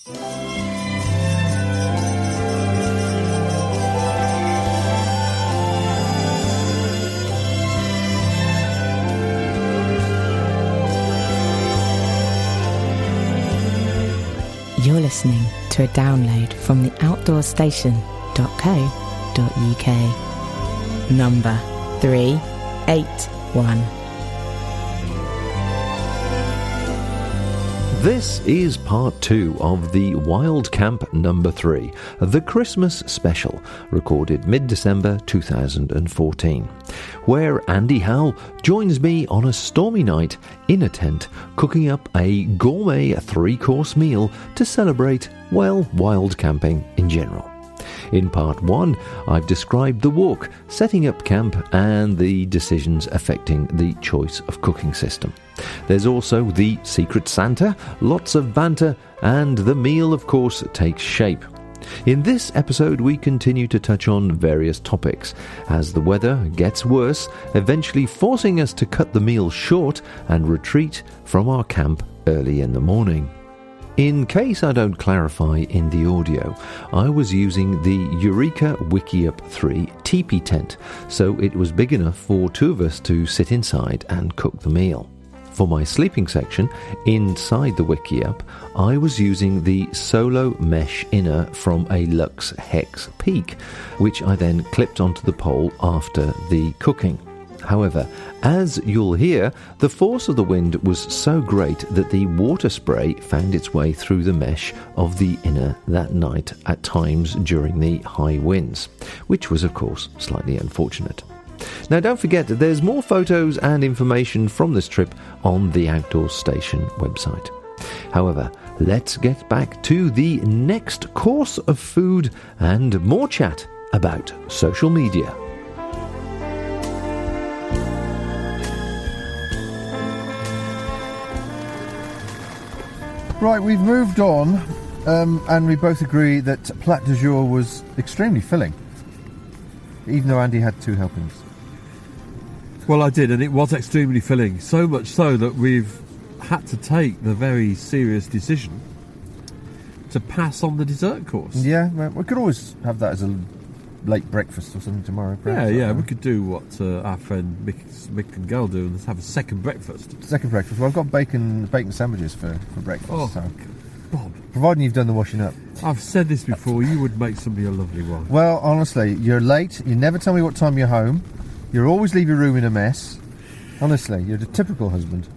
You're listening to a download from the outdoorstation.co.uk. Number 381. This is part 2 of the Wild Camp number 3, the Christmas special, recorded mid-December 2014, where Andy Howell joins me on a stormy night in a tent, cooking up a gourmet 3-course meal to celebrate, well, wild camping in general. In part 1, I've described the walk, setting up camp, and the decisions affecting the choice of cooking system. There's also the Secret Santa, lots of banter, and the meal, of course, takes shape. In this episode, we continue to touch on various topics, as the weather gets worse, eventually forcing us to cut the meal short and retreat from our camp early in the morning. In case I don't clarify in the audio, I was using the Eureka Wickiup 3 teepee tent, so it was big enough for 2 of us to sit inside and cook the meal. For my sleeping section, inside the Wickiup, I was using the Solo mesh inner from a Lux Hex Peak, which I then clipped onto the pole after the cooking. However, as you'll hear, the force of the wind was so great that the water spray found its way through the mesh of the inner that night at times during the high winds, which was of course slightly unfortunate. Now don't forget that there's more photos and information from this trip on the Outdoors Station website. However, let's get back to the next course of food and more chat about social media. Right, we've moved on, and we both agree that plat du jour was extremely filling, even though Andy had 2 helpings. Well, I did, and it was extremely filling, so much so that we've had to take the very serious decision to pass on the dessert course. Yeah, well, we could always have that as a late breakfast or something tomorrow. Yeah, we could do what our friend Mick and Gail do, and let's have a second breakfast. Second breakfast. Well, I've got bacon sandwiches for breakfast. Oh, so. Bob. Providing you've done the washing up. I've said this before, you would make somebody a lovely wife. Well, honestly, you're late, you never tell me what time you're home, you always leave your room in a mess. Honestly, you're the typical husband.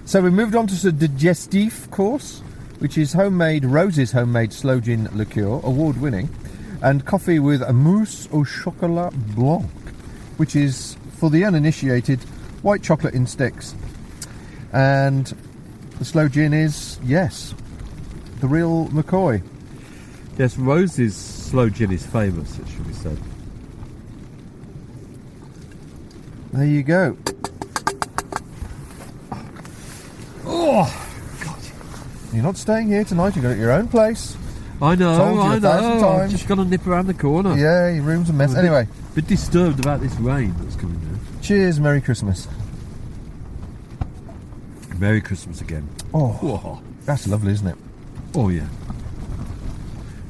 So we moved on to the digestif course, which is Rose's homemade sloe gin liqueur, award-winning, and coffee with a mousse au chocolat blanc, which is, for the uninitiated, white chocolate in sticks. And the sloe gin is, yes, the real McCoy. Yes, Rose's sloe gin is famous, it should be said. There you go. Oh, God. You're not staying here tonight, you're going to your own place. I know. I've just got to nip around the corner. Yeah, your room's a mess. Anyway. A bit disturbed about this rain that's coming down. Cheers, Merry Christmas. Merry Christmas again. Oh, that's lovely, isn't it? Oh, yeah.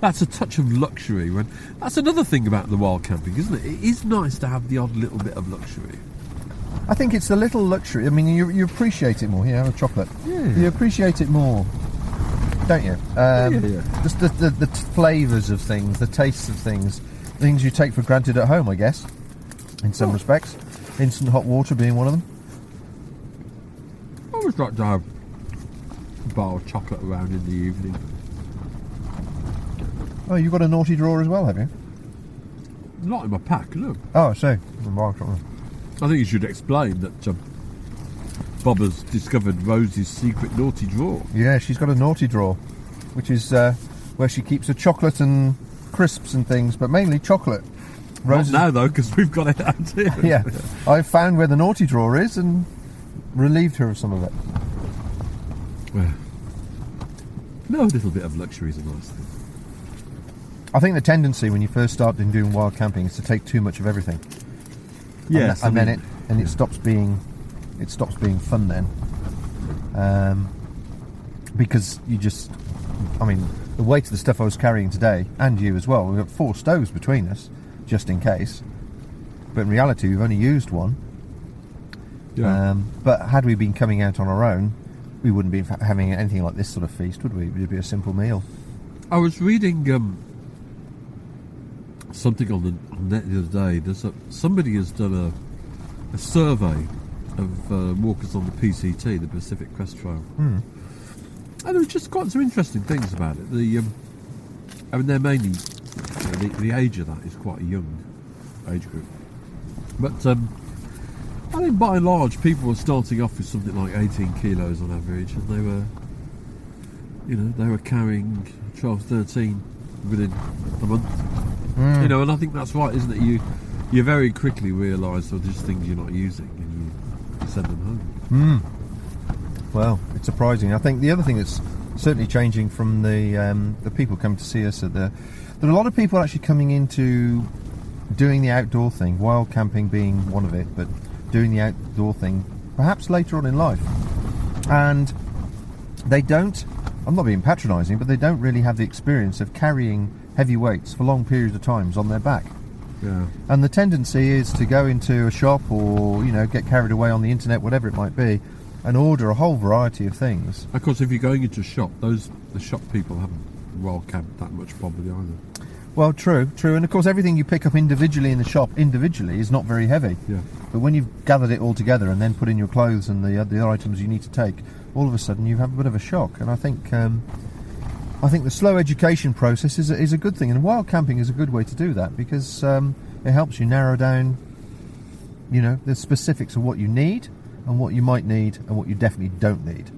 That's a touch of luxury. That's another thing about the wild camping, isn't it? It is nice to have the odd little bit of luxury. I think it's the little luxury. I mean, you appreciate it more. Here, have a chocolate. Yeah. You appreciate it more, don't you? Just the flavours of things, the tastes of things you take for granted at home, I guess, in some respects. Instant hot water being one of them. I always like to have a bar of chocolate around in the evening. Oh, you've got a naughty drawer as well, have you? Not in my pack, look. Oh, I see. I think you should explain that Bob has discovered Rose's secret naughty drawer. Yeah, she's got a naughty drawer, which is where she keeps her chocolate and crisps and things, but mainly chocolate. Not now, though, because we've got it out here. Yeah, I found where the naughty drawer is and relieved her of some of it. Well, no, a little bit of luxury is a nice thing. I think the tendency when you first start doing wild camping is to take too much of everything. Yes, and then it stops being fun then, because you just, I mean, the weight of the stuff I was carrying today, and you as well. We've got 4 stoves between us, just in case. But in reality, we've only used one. Yeah. But had we been coming out on our own, we wouldn't be having anything like this sort of feast, would we? It would be a simple meal. I was reading something on the net the other day. Somebody has done a survey of walkers on the PCT, the Pacific Crest Trail, and there was just quite some interesting things about it. I mean, they're mainly the age of that is quite a young age group, but I think by and large people were starting off with something like 18 kilos on average, and they were carrying 12, 13 within a month. And I think that's right, isn't it? You very quickly realise that there's things you're not using, and you send them home. Well, it's surprising. I think the other thing that's certainly changing from the people come to see us there are a lot of people actually coming into doing the outdoor thing, wild camping being one of it, but doing the outdoor thing perhaps later on in life. And they don't, I'm not being patronising, but they don't really have the experience of carrying heavy weights for long periods of times on their back. Yeah. And the tendency is to go into a shop or, get carried away on the internet, whatever it might be, and order a whole variety of things. Of course, if you're going into a shop, the shop people haven't wild camped that much probably either. Well, true. And of course everything you pick up individually in the shop individually is not very heavy. Yeah. But when you've gathered it all together and then put in your clothes and the other items you need to take, all of a sudden you have a bit of a shock. And I think the slow education process is a good thing, and wild camping is a good way to do that, because it helps you narrow down, the specifics of what you need and what you might need and what you definitely don't need.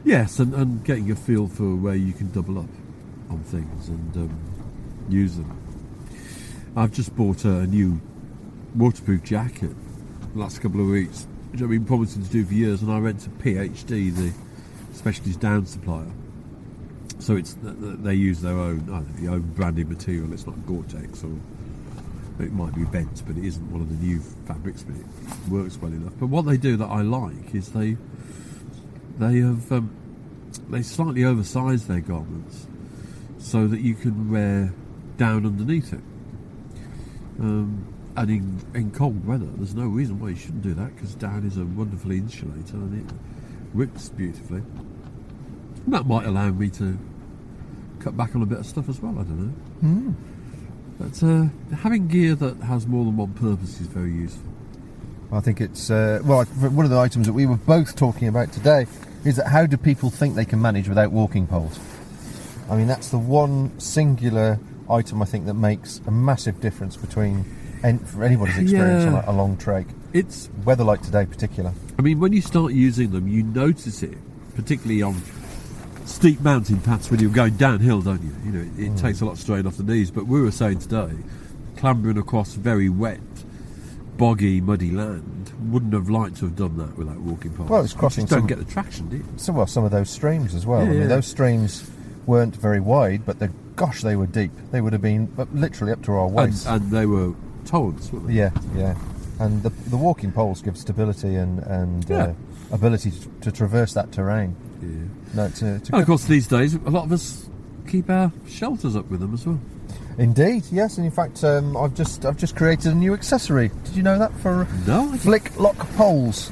Yes, and getting a feel for where you can double up on things and use them. I've just bought a new waterproof jacket the last couple of weeks, which I've been promising to do for years, and I went to PhD, the specialist down supplier. So they use their own branded material. It's not Gore-Tex, or it might be bent, but it isn't one of the new fabrics, but it works well enough. But what they do that I like is they slightly oversize their garments so that you can wear down underneath it. And in cold weather, there's no reason why you shouldn't do that, because down is a wonderful insulator and it rips beautifully. And that might allow me to cut back on a bit of stuff as well, I don't know. But having gear that has more than one purpose is very useful. I think it's one of the items that we were both talking about today is that how do people think they can manage without walking poles? I mean, that's the one singular item I think that makes a massive difference between for anybody's experience on a long trek. It's weather like today, particular. I mean, when you start using them, you notice it, particularly on steep mountain paths when you're going downhill, don't you? It takes a lot of strain off the knees. But we were saying today, clambering across very wet, boggy, muddy land, wouldn't have liked to have done that without walking poles. Well, it's crossing. You just don't get the traction, do you? Some of those streams as well. Yeah, I mean, those streams weren't very wide, but they were deep. They would have been literally up to our waists. And they were torrents, weren't they? Yeah. And the walking poles give stability and ability to traverse that terrain. Yeah. No, it's and of course, these days, a lot of us keep our shelters up with them as well. Indeed, yes, and in fact, I've just created a new accessory. Did you know that? No. Flick lock poles.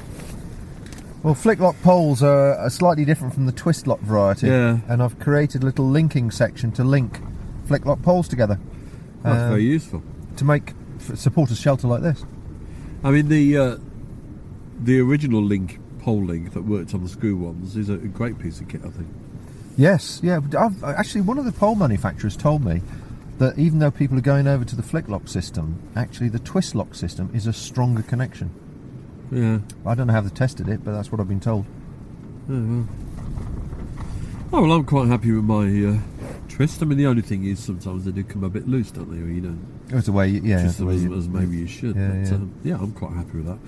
Well, flick lock poles are slightly different from the twist lock variety. Yeah. And I've created a little linking section to link flick lock poles together. That's very useful to support a shelter like this. I mean, the original link pole link that worked on the screw ones is a great piece of kit, I think. Yes, yeah. Actually, one of the pole manufacturers told me that even though people are going over to the flick lock system, actually the twist lock system is a stronger connection. Yeah. I don't know how they tested it, but that's what I've been told. Oh, well, I'm quite happy with my twist. I mean, the only thing is sometimes they do come a bit loose, don't they? Or you don't it's the way, twist them as maybe you should. Yeah, but, I'm quite happy with that.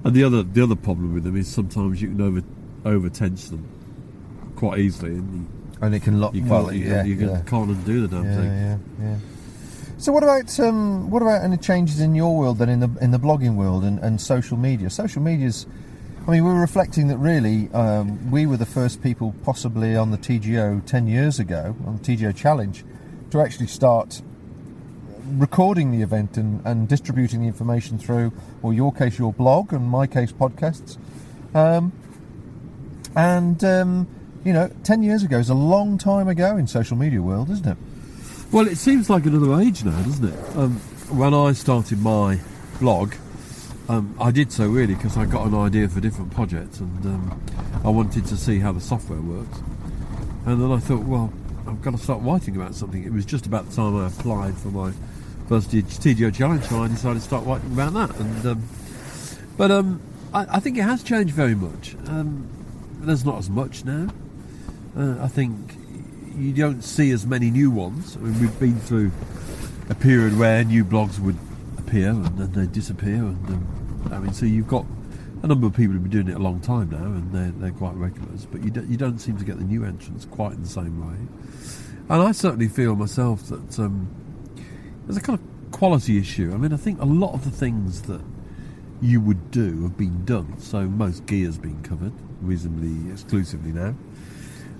And the other problem with them is sometimes you can over tense them quite easily, and it can lock. You can't undo the damn thing. Yeah. So what about any changes in your world then, in the blogging world and social media? Social media's I mean, we were reflecting that really we were the first people possibly on the TGO 10 years ago, on the TGO Challenge, to actually start recording the event and distributing the information through, or your case, your blog, and my case, podcasts. You know, 10 years ago is a long time ago in social media world, isn't it? Well, it seems like another age now, doesn't it? When I started my blog, I did so really because I got an idea for different projects, and I wanted to see how the software worked. And then I thought, well, I've got to start writing about something. It was just about the time I applied for my first TGO Challenge, and I decided to start writing about that. But I think it has changed very much. There's not as much now. I think you don't see as many new ones. I mean, we've been through a period where new blogs would appear and then they disappear, and I mean, so you've got a number of people who've been doing it a long time now, and they're quite regulars, but you don't seem to get the new entrants quite in the same way. And I certainly feel myself that there's a kind of quality issue. I mean, I think a lot of the things that you would do have been done, so most gear's been covered reasonably exclusively now.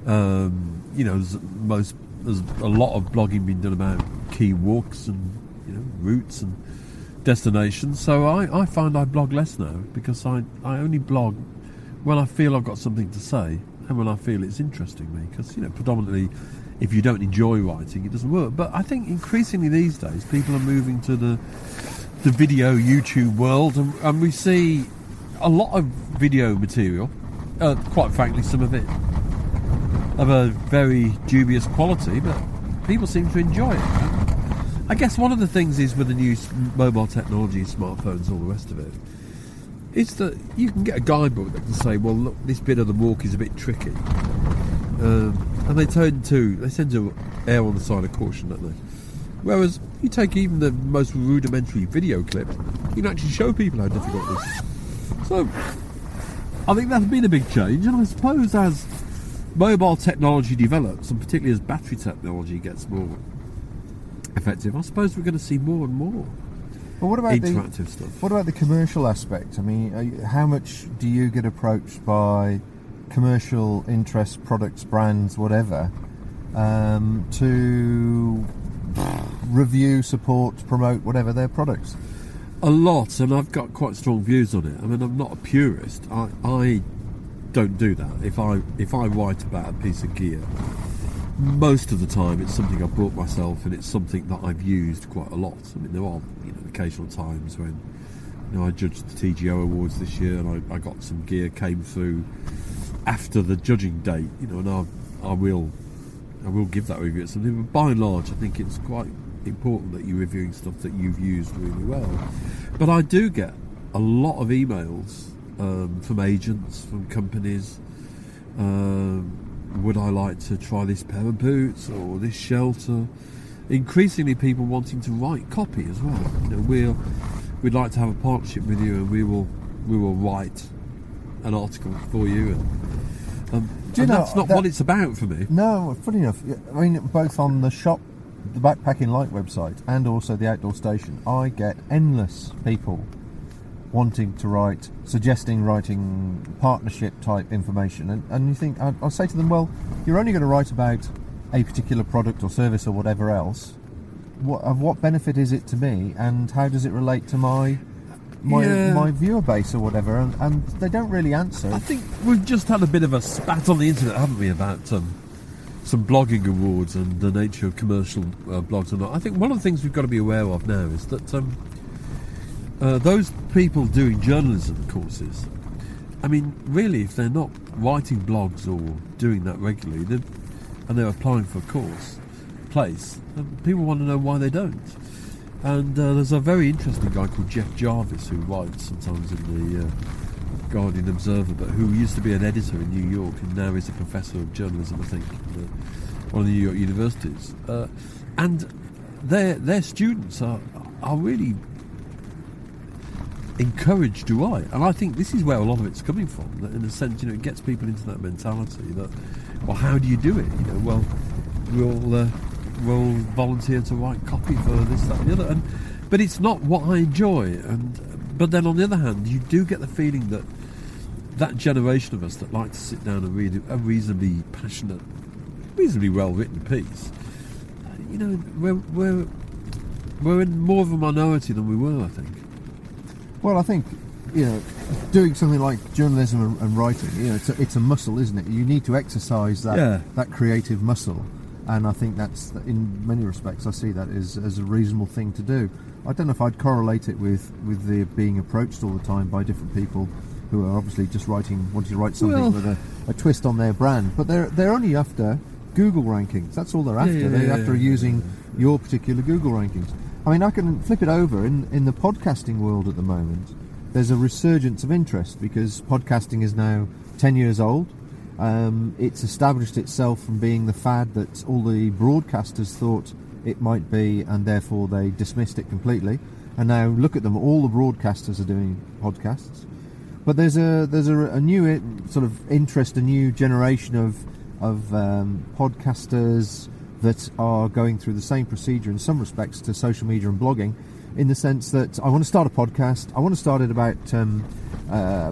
You know, there's a lot of blogging being done about key walks and, you know, routes and destinations. So I find I blog less now because I only blog when I feel I've got something to say and when I feel it's interesting me. Because, you know, predominantly, if you don't enjoy writing, it doesn't work. But I think increasingly these days, people are moving to the video YouTube world, and we see a lot of video material. Quite frankly, some of it of a very dubious quality, but people seem to enjoy it. I guess one of the things is with the new mobile technology, smartphones, all the rest of it, is that you can get a guidebook that can say, well, look, this bit of the walk is a bit tricky, and they tend to err on the side of caution, don't they? Whereas you take even the most rudimentary video clip, you can actually show people how difficult it is. So I think that's been a big change, and I suppose as mobile technology develops, and particularly as battery technology gets more effective, I suppose we're going to see more and more interactive stuff. What about the commercial aspect? I mean, how much do you get approached by commercial interests, products, brands, whatever, to review, support, promote, whatever their products? A lot, and I've got quite strong views on it. I mean, I'm not a purist. I don't do that. If I write about a piece of gear, most of the time it's something I've bought myself, and it's something that I've used quite a lot. I mean, there are, you know, occasional times when, you know, I judged the TGO Awards this year, and I got some gear came through after the judging date, you know, and I will give that review at something. But by and large, I think it's quite important that you're reviewing stuff that you've used really well. But I do get a lot of emails from agents, from companies. Would I like to try this pair of boots or this shelter? Increasingly, people wanting to write copy as well. You know, we'd like to have a partnership with you, and we will write an article for you. And that's not what it's about for me. No, funny enough, I mean, both on the shop, the Backpacking Light website, and also the Outdoor Station, I get endless people wanting to write, suggesting writing partnership type information, and you think, I'll say to them, well, you're only going to write about a particular product or service or whatever else. What benefit is it to me, and how does it relate to my viewer base or whatever? And they don't really answer. I think we've just had a bit of a spat on the internet, haven't we, about some blogging awards and the nature of commercial blogs or not. I think one of the things we've got to be aware of now is that those people doing journalism courses, I mean, really, if they're not writing blogs or doing that regularly, and they're applying for a place, people want to know why they don't. And there's a very interesting guy called Jeff Jarvis who writes sometimes in the Guardian Observer, but who used to be an editor in New York and now is a professor of journalism, I think, at one of the New York universities. And their students are really encouraged to write, and I think this is where a lot of it's coming from. That in a sense, you know, it gets people into that mentality that, well, how do you do it? You know, well, we'll volunteer to write copy for this, that, and the other. But it's not what I enjoy. But then on the other hand, you do get the feeling that that generation of us that like to sit down and read a reasonably passionate, reasonably well-written piece, you know, we're in more of a minority than we were, I think. Well, I think, you know, doing something like journalism and writing, you know, it's a muscle, isn't it? You need to exercise that creative muscle, and I think that's, in many respects, I see that as a reasonable thing to do. I don't know if I'd correlate it with the being approached all the time by different people who are obviously just wanting to write something with a twist on their brand, but they're only after Google rankings. That's all they're after. They're after using your particular Google rankings. I mean, I can flip it over. In the podcasting world at the moment, there's a resurgence of interest because podcasting is now 10 years old. It's established itself from being the fad that all the broadcasters thought it might be, and therefore they dismissed it completely. And now look at them, all the broadcasters are doing podcasts. But there's a new sort of interest, a new generation of podcasters that are going through the same procedure in some respects to social media and blogging, in the sense that I want to start a podcast, I want to start it about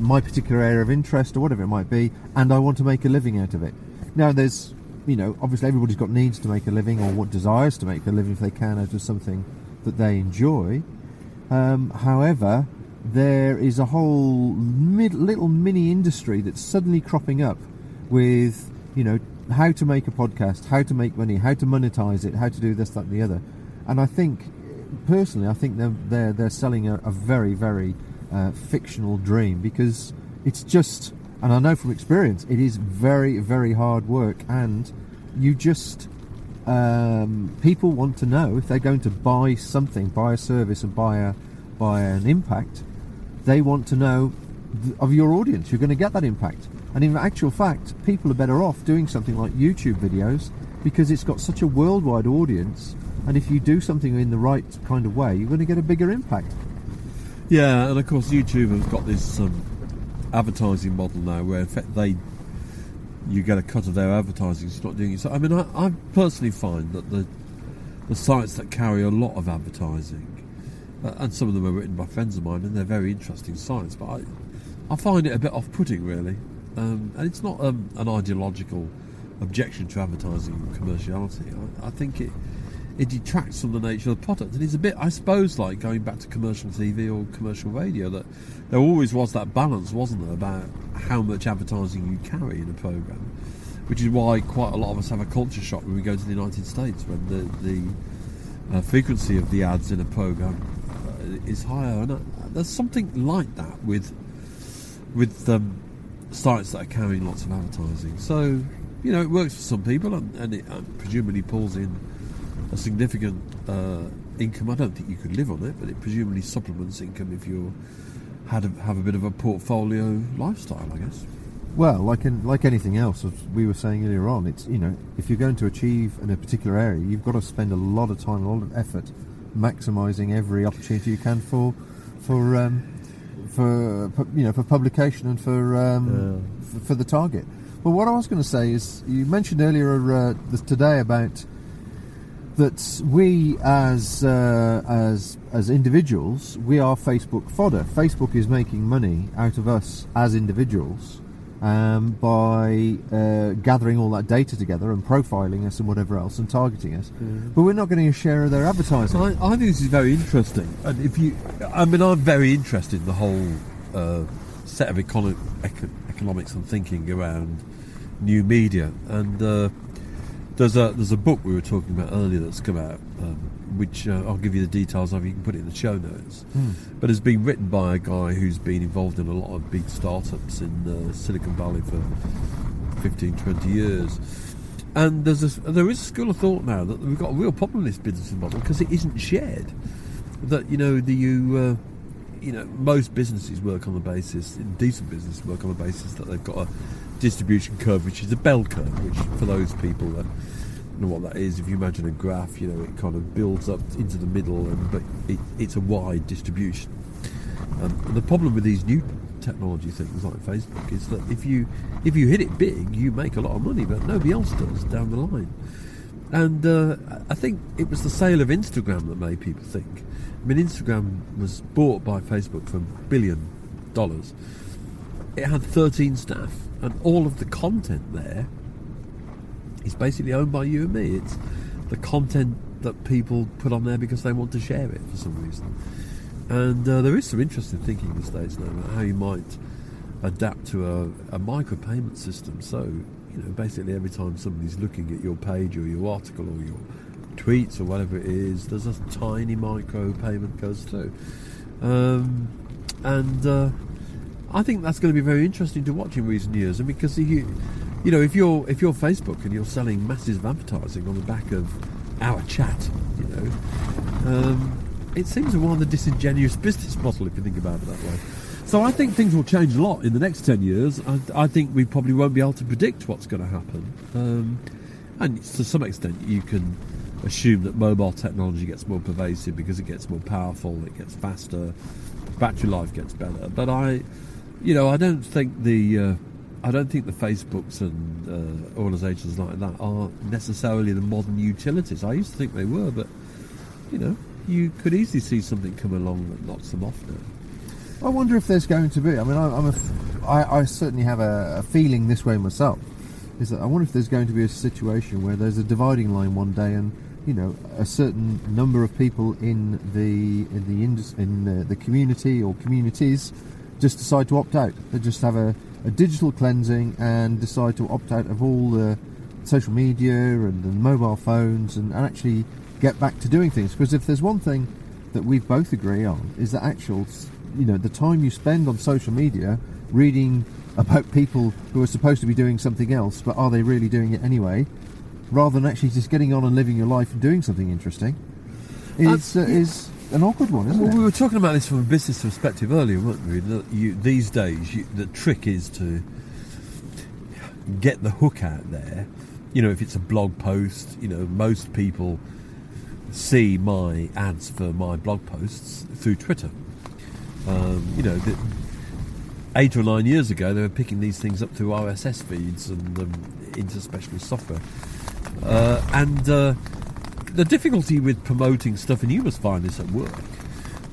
my particular area of interest or whatever it might be, and I want to make a living out of it. Now there's, you know, obviously everybody's got needs to make a living, or what desires to make a living if they can out of something that they enjoy. However, there is a whole little mini industry that's suddenly cropping up with, you know, how to make a podcast, how to make money, how to monetize it, how to do this, that, and the other. And I think, personally, they're selling a very, very fictional dream, because it's just, and I know from experience, it is very, very hard work, and you just people want to know if they're going to buy something, buy a service, and buy an impact. They want to know of your audience. You're going to get that impact. And in actual fact, people are better off doing something like YouTube videos, because it's got such a worldwide audience, and if you do something in the right kind of way, you're going to get a bigger impact. Yeah, and of course YouTube has got this advertising model now where in fact you get a cut of their advertising, it's not doing it. So I mean, I personally find that the sites that carry a lot of advertising, and some of them are written by friends of mine, and they're very interesting sites, but I find it a bit off-putting, really. And it's not an ideological objection to advertising and commerciality. I think it detracts from the nature of the product, and it's a bit, I suppose, like going back to commercial TV or commercial radio, that there always was that balance, wasn't there, about how much advertising you carry in a programme, which is why quite a lot of us have a culture shock when we go to the United States, when the frequency of the ads in a programme is higher, and there's something like that with sites that are carrying lots of advertising. So, you know, it works for some people, and it presumably pulls in a significant income. I don't think you could live on it, but it presumably supplements income if you have a bit of a portfolio lifestyle, I guess. Well, like anything else, as we were saying earlier on, it's, you know, if you're going to achieve in a particular area, you've got to spend a lot of time, a lot of effort, maximising every opportunity you can for publication and for the target. But what I was going to say is, you mentioned earlier today about that we as individuals, we are Facebook fodder. Facebook is making money out of us as individuals by gathering all that data together and profiling us and whatever else and targeting us. But we're not getting a share of their advertising. I think this is very interesting. And I'm very interested in the whole set of economics and thinking around new media. And there's a book we were talking about earlier that's come out, which I'll give you the details of. You can put it in the show notes. But it's been written by a guy who's been involved in a lot of big startups in Silicon Valley for 15-20 years. And there is a school of thought now that we've got a real problem in this business model because it isn't shared. That, you know, most businesses work on the basis, decent businesses work on the basis that they've got a distribution curve, which is a bell curve, which for those people that know what that is, if you imagine a graph, you know, it kind of builds up into the middle, but it's a wide distribution. And the problem with these new technology things like Facebook is that if you hit it big, you make a lot of money, but nobody else does down the line. And I think it was the sale of Instagram that made people think. I mean, Instagram was bought by Facebook for $1 billion. it had 13 staff, and all of the content there is basically owned by you and me. It's the content that people put on there because they want to share it for some reason. And there is some interesting thinking these days now about how you might adapt to a micropayment system. So, you know, basically every time somebody's looking at your page or your article or your tweets or whatever it is, there's a tiny micro payment goes through. I think that's going to be very interesting to watch in recent years. And because if you're Facebook and you're selling masses of advertising on the back of our chat, it seems a rather disingenuous business model if you think about it that way. So I think things will change a lot in the next 10 years. I think we probably won't be able to predict what's going to happen. And to some extent you can assume that mobile technology gets more pervasive because it gets more powerful, it gets faster, battery life gets better. But I don't think the Facebooks and organisations like that are necessarily the modern utilities. I used to think they were, but you could easily see something come along that knocks them off now. I wonder if there's going to be. I mean, I certainly have a feeling this way myself. Is that I wonder if there's going to be a situation where there's a dividing line one day, and a certain number of people in the community or communities just decide to opt out. They just have a digital cleansing and decide to opt out of all the social media and the mobile phones and actually get back to doing things. Because if there's one thing that we both agree on, is that the time you spend on social media reading about people who are supposed to be doing something else, but are they really doing it anyway, rather than actually just getting on and living your life and doing something interesting, is an awkward one, isn't it? We were talking about this from a business perspective earlier, weren't we? These days, the trick is to get the hook out there. If it's a blog post, most people see my ads for my blog posts through Twitter. 8 or 9 years ago, they were picking these things up through RSS feeds and into specialist software. The difficulty with promoting stuff, and you must find this at work,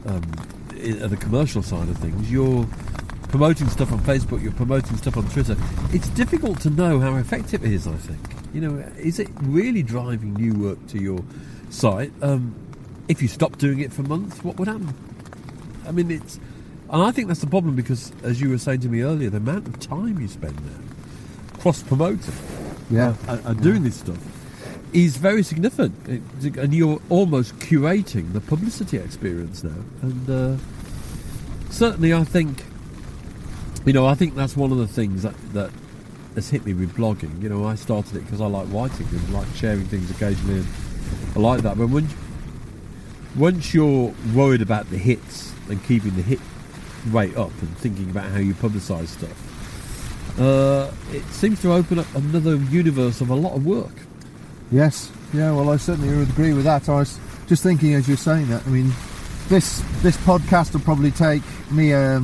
at the commercial side of things, you're promoting stuff on Facebook, you're promoting stuff on Twitter. It's difficult to know how effective it is, I think. Is it really driving new work to your site? If you stop doing it for months, what would happen? And I think that's the problem, because, as you were saying to me earlier, the amount of time you spend there cross-promoting and doing this stuff is very significant. And you're almost curating the publicity experience now. And certainly I think that's one of the things that has hit me with blogging. I started it because I like writing and like sharing things occasionally, and I like that. But once you're worried about the hits and keeping the hit rate up and thinking about how you publicise stuff, it seems to open up another universe of a lot of work. Yes, well, I certainly would agree with that. I was just thinking as you're saying that, this podcast will probably take me a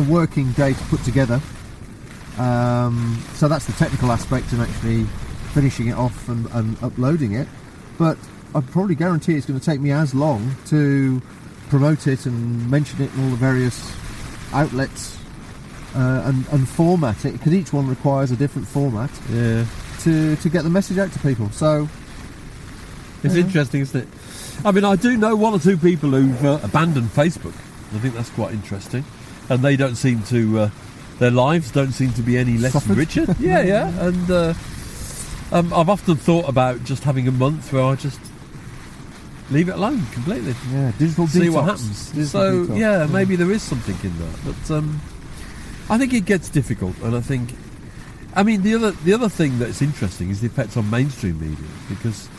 working day to put together. So that's the technical aspect and actually finishing it off and uploading it. But I probably guarantee it's going to take me as long to promote it and mention it in all the various outlets and format it, because each one requires a different format to get the message out to people. So it's interesting, isn't it? I do know one or two people who've abandoned Facebook. I think that's quite interesting, and they don't seem to their lives don't seem to be any less richer. And I've often thought about just having a month where I just leave it alone completely. Digital see detox. What happens. Digital detox. Maybe there is something in that, but I think it gets difficult. And I think, the other thing that's interesting is the effect on mainstream media, because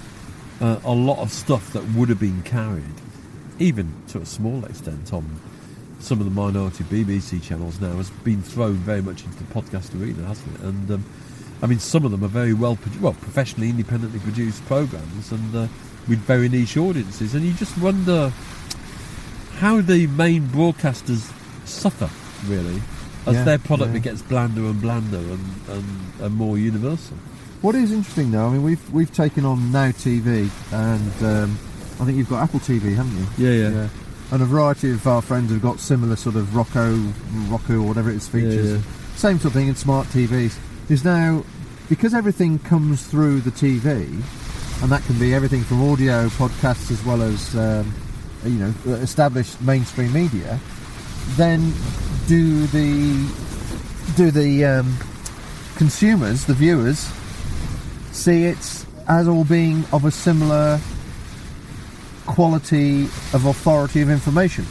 a lot of stuff that would have been carried, even to a small extent, on some of the minority BBC channels now, has been thrown very much into the podcast arena, hasn't it? And some of them are very professionally, independently produced programmes, and with very niche audiences, and you just wonder how the main broadcasters suffer, really, as their product gets blander and blander and more universal. What is interesting, though, we've taken on Now TV, and I think you've got Apple TV, haven't you? Yeah. And a variety of our friends have got similar sort of Roku or whatever it is features. Same sort of thing in smart TVs. Is now, because everything comes through the TV, and that can be everything from audio, podcasts, as well as established mainstream media. Then do the consumers, the viewers, see it as all being of a similar quality of authority of information?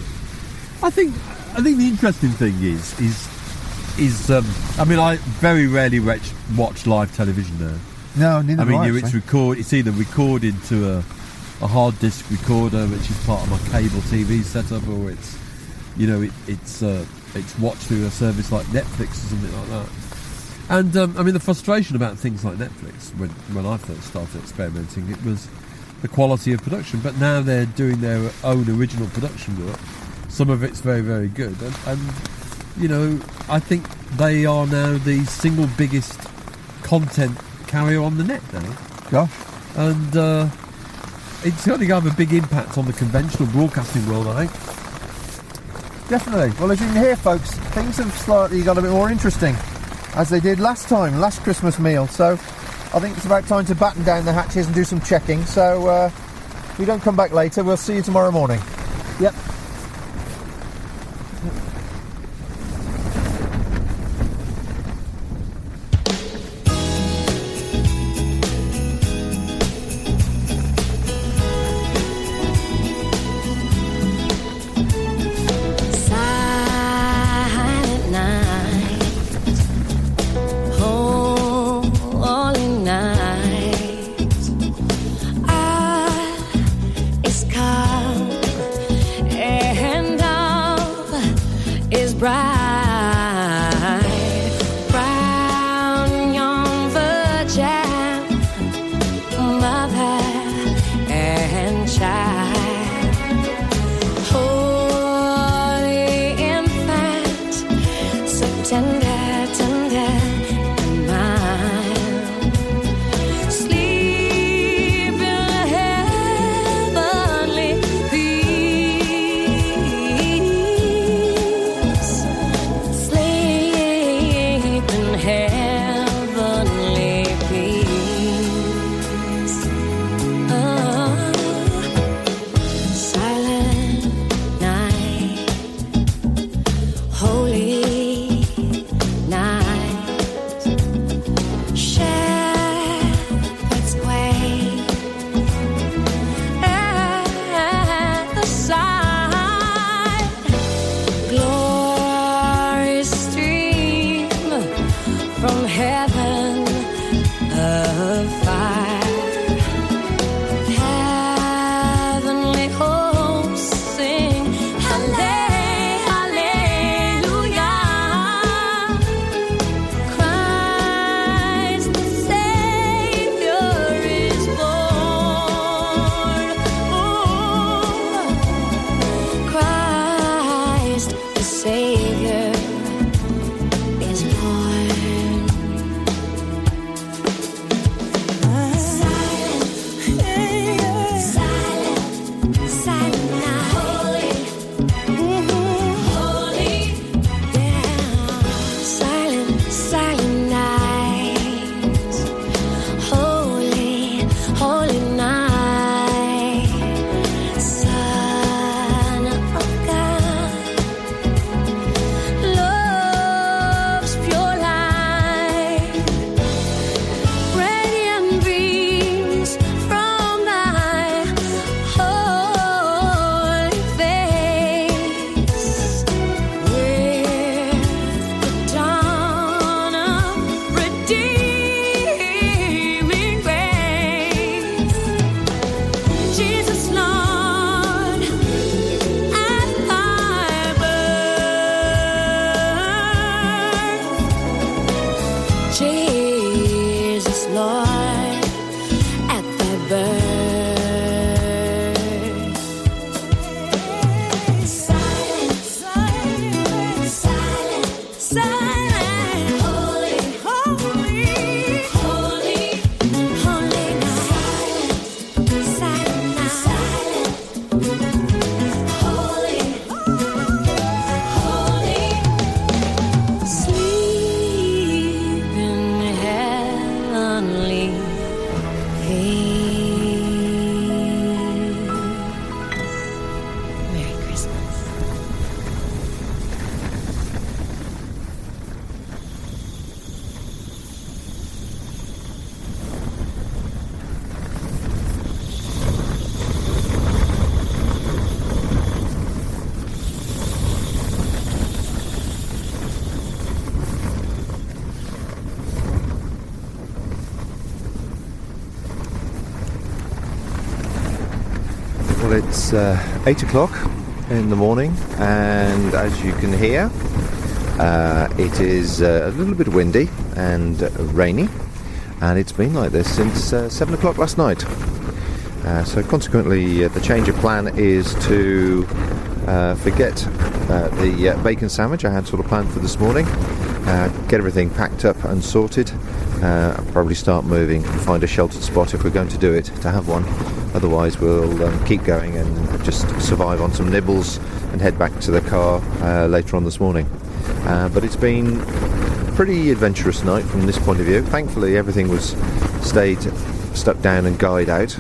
I think the interesting thing is I mean, I very rarely watch live television now. No, neither do I. It's either recorded to a hard disk recorder, which is part of my cable TV setup, or it's watched through a service like Netflix or something like that. And I mean, the frustration about things like Netflix when I first started experimenting, it was the quality of production. But now they're doing their own original production work. Some of it's very, very good, and I think they are now the single biggest content carrier on the net now. Gosh. And it's going to have a big impact on the conventional broadcasting world, I think. Definitely. Well, as you can hear, folks, things have slightly got a bit more interesting, as they did last Christmas meal. So I think it's about time to batten down the hatches and do some checking. So if we don't come back later, we'll see you tomorrow morning. Yep. Well, it's 8 o'clock in the morning, and as you can hear, it is a little bit windy and rainy, and it's been like this since 7 o'clock last night. So consequently, the change of plan is to forget the bacon sandwich I had sort of planned for this morning, get everything packed up and sorted, and probably start moving and find a sheltered spot if we're going to do it, to have one. Otherwise we'll keep going and just survive on some nibbles and head back to the car later on this morning. But it's been a pretty adventurous night from this point of view. Thankfully everything was stayed stuck down and guyed out.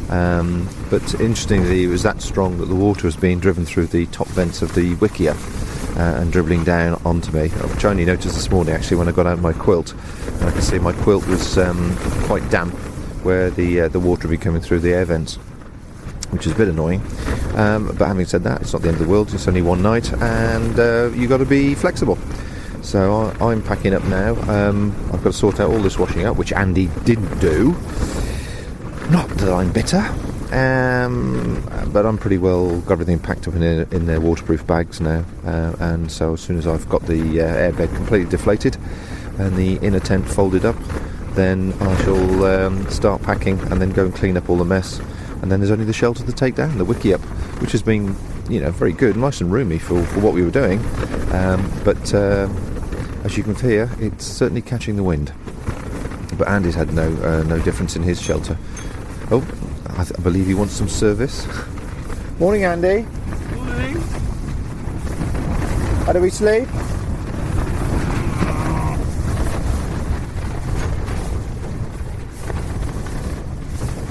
But interestingly, it was that strong that the water was being driven through the top vents of the wikia and dribbling down onto me, which I only noticed this morning actually when I got out my quilt. And I could see my quilt was quite damp where the water would be coming through the air vents, which is a bit annoying. But having said that, it's not the end of the world. It's only one night, and you've got to be flexible. So I'm packing up now. I've got to sort out all this washing up, which Andy didn't do. Not that I'm bitter, but I'm pretty well got everything packed up in their waterproof bags now. And so as soon as I've got the airbed completely deflated and the inner tent folded up, then I shall start packing and then go and clean up all the mess. And then there's only the shelter to take down, the wiki up, which has been, very good, nice and roomy for what we were doing. But as you can hear, it's certainly catching the wind. But Andy's had no difference in his shelter. Oh, I believe he wants some service. Morning, Andy. Morning. How do we sleep?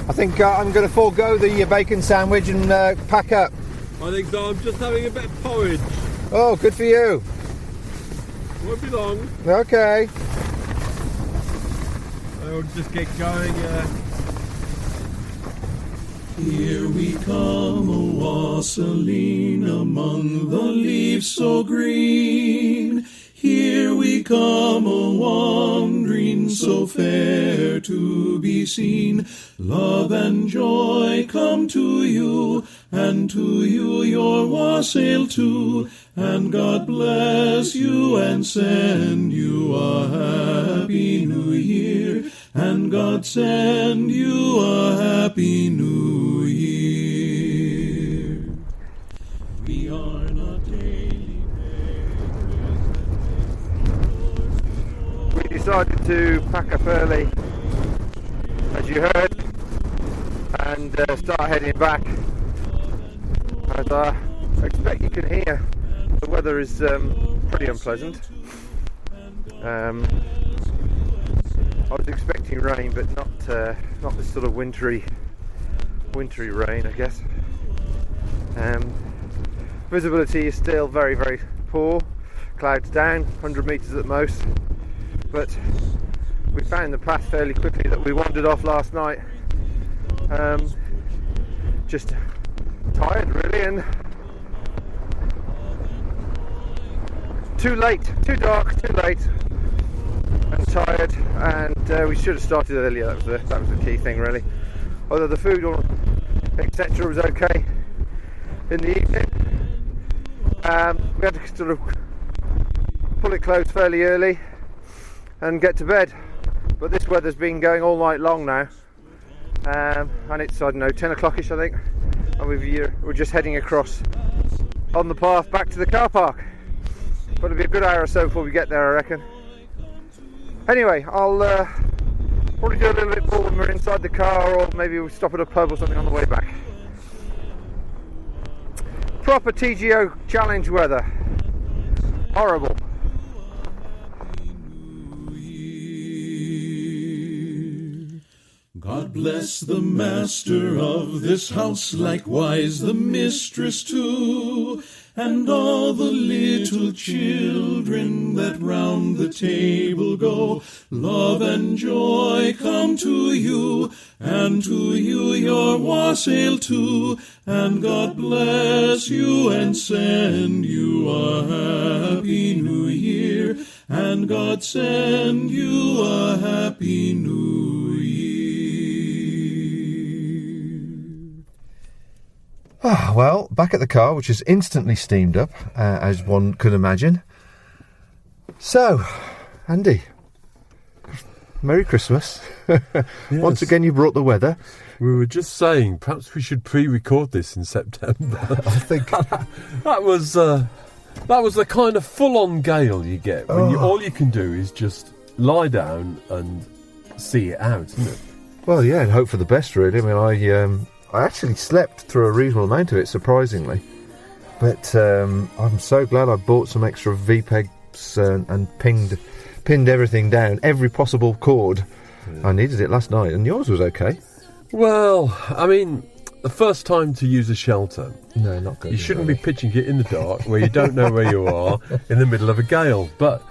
I think I'm going to forego the bacon sandwich and pack up. I think so. I'm just having a bit of porridge. Oh, good for you. Won't be long. Okay. I'll just get going. Here we come, a wassailing among the leaves so green. Here we come, a wandering so fair to be seen. Love and joy come to you, and to you your wassail too. And God bless you and send you a happy new year. And God send you a happy new year. We are not daily beggars. We decided to pack up early, as you heard, and start heading back. As I expect you can hear, the weather is pretty unpleasant. I was expecting rain, but not this sort of wintry rain, I guess. Visibility is still very, very poor. Clouds down, 100 metres at most. But we found the path fairly quickly that we wandered off last night. Just tired, really, and too late, too dark, too late. And tired, and we should have started earlier. That was the key thing, really. Although the food etc. was okay in the evening, we had to sort of pull it close fairly early and get to bed. But this weather's been going all night long now, and it's 10 o'clockish, I think, and we're just heading across on the path back to the car park. But it'll be a good hour or so before we get there, I reckon. Anyway, I'll probably do a little bit more when we're inside the car, or maybe we'll stop at a pub or something on the way back. Proper TGO challenge weather. Horrible. God bless the master of this house, likewise the mistress too, and all the little children that round the table go. Love and joy come to you, and to you your wassail too, and God bless you and send you a happy new year, and God send you a happy new year. Well, back at the car, which is instantly steamed up, as one could imagine. So, Andy, Merry Christmas. Once again, you brought the weather. We were just saying, perhaps we should pre-record this in September. I think that was the kind of full-on gale you get when all you can do is just lie down and see it out, isn't it? Well, yeah, and hope for the best, really. I mean, I actually slept through a reasonable amount of it, surprisingly. But I'm so glad I bought some extra V-pegs and pinned everything down, every possible cord. Yeah. I needed it last night, and yours was okay. Well, I mean, the first time to use a shelter, no, not good. You shouldn't be pitching it in the dark where you don't know where you are in the middle of a gale. But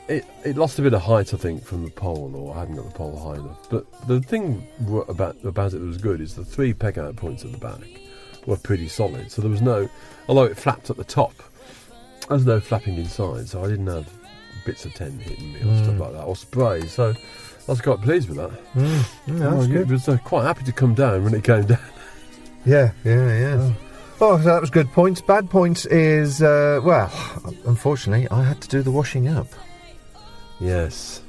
it lost a bit of height, I think, from the pole, or I hadn't got the pole high enough. But the thing about it that was good is the 3 peg-out points at the back were pretty solid. So there was no, although it flapped at the top, there was no flapping inside. So I didn't have bits of tent hitting me or stuff like that, or spray. So I was quite pleased with that. That's good. I was quite happy to come down when it came down. Yeah. Oh, so that was good points. Bad points is, well, unfortunately, I had to do the washing up. Yes.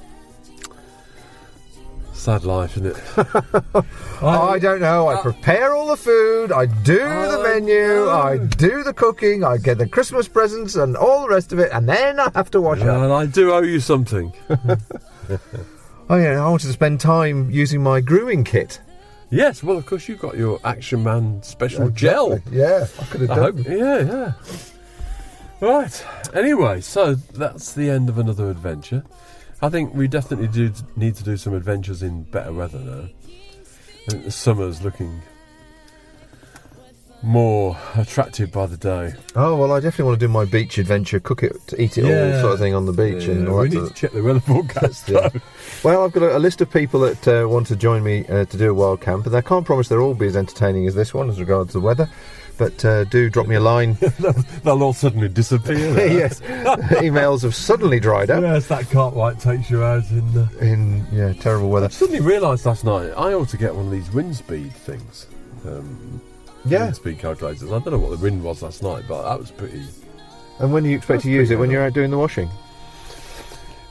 Sad life, isn't it? I don't know. I prepare all the food. I do the menu. I do the cooking. I get the Christmas presents and all the rest of it. And then I have to wash up. And I do owe you something. Oh, yeah. I wanted to spend time using my grooming kit. Yes, well, of course, you've got your Action Man special gel. Yeah, I could have done. Yeah. Right. Anyway, so that's the end of another adventure. I think we definitely do need to do some adventures in better weather now. I think the summer's looking more attractive by the day. Oh, well, I definitely want to do my beach adventure, cook it, eat it all sort of thing on the beach. Yeah, and all we that need to check the weather forecast, though. Well, I've got a list of people that want to join me to do a wild camp, and I can't promise they'll all be as entertaining as this one as regards the weather, but do drop me a line. They'll all suddenly disappear. Yes, emails have suddenly dried up. Yes, that cartwright takes you out in terrible weather. I suddenly realised last night I ought to get one of these wind speed things. Wind speed calculators. I don't know what the wind was last night, but that was pretty. And when do you expect to use it? When you're out doing the washing?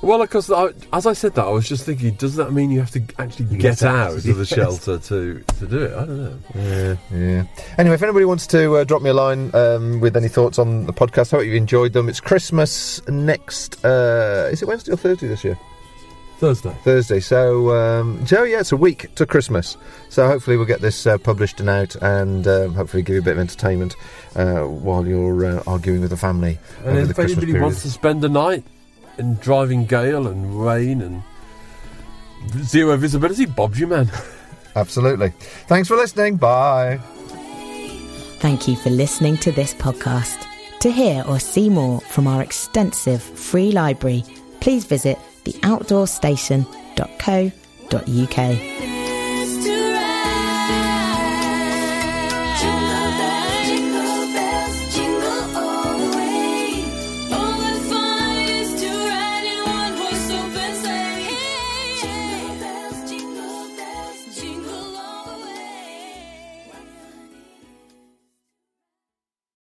Well, because as I said that, I was just thinking, does that mean you have to actually get out of the shelter to do it? I don't know. Yeah. Anyway, if anybody wants to drop me a line with any thoughts on the podcast, hope you enjoyed them. It's Christmas next. Is it Wednesday or Thursday this year? Thursday. So, it's a week to Christmas. So hopefully we'll get this published and out, and hopefully give you a bit of entertainment while you're arguing with the family. And over the if Christmas anybody period. wants to spend the night in driving gale and rain and zero visibility, Bob's your man. Absolutely. Thanks for listening. Bye. Thank you for listening to this podcast. To hear or see more from our extensive free library, please visit theoutdoorstation.co.uk.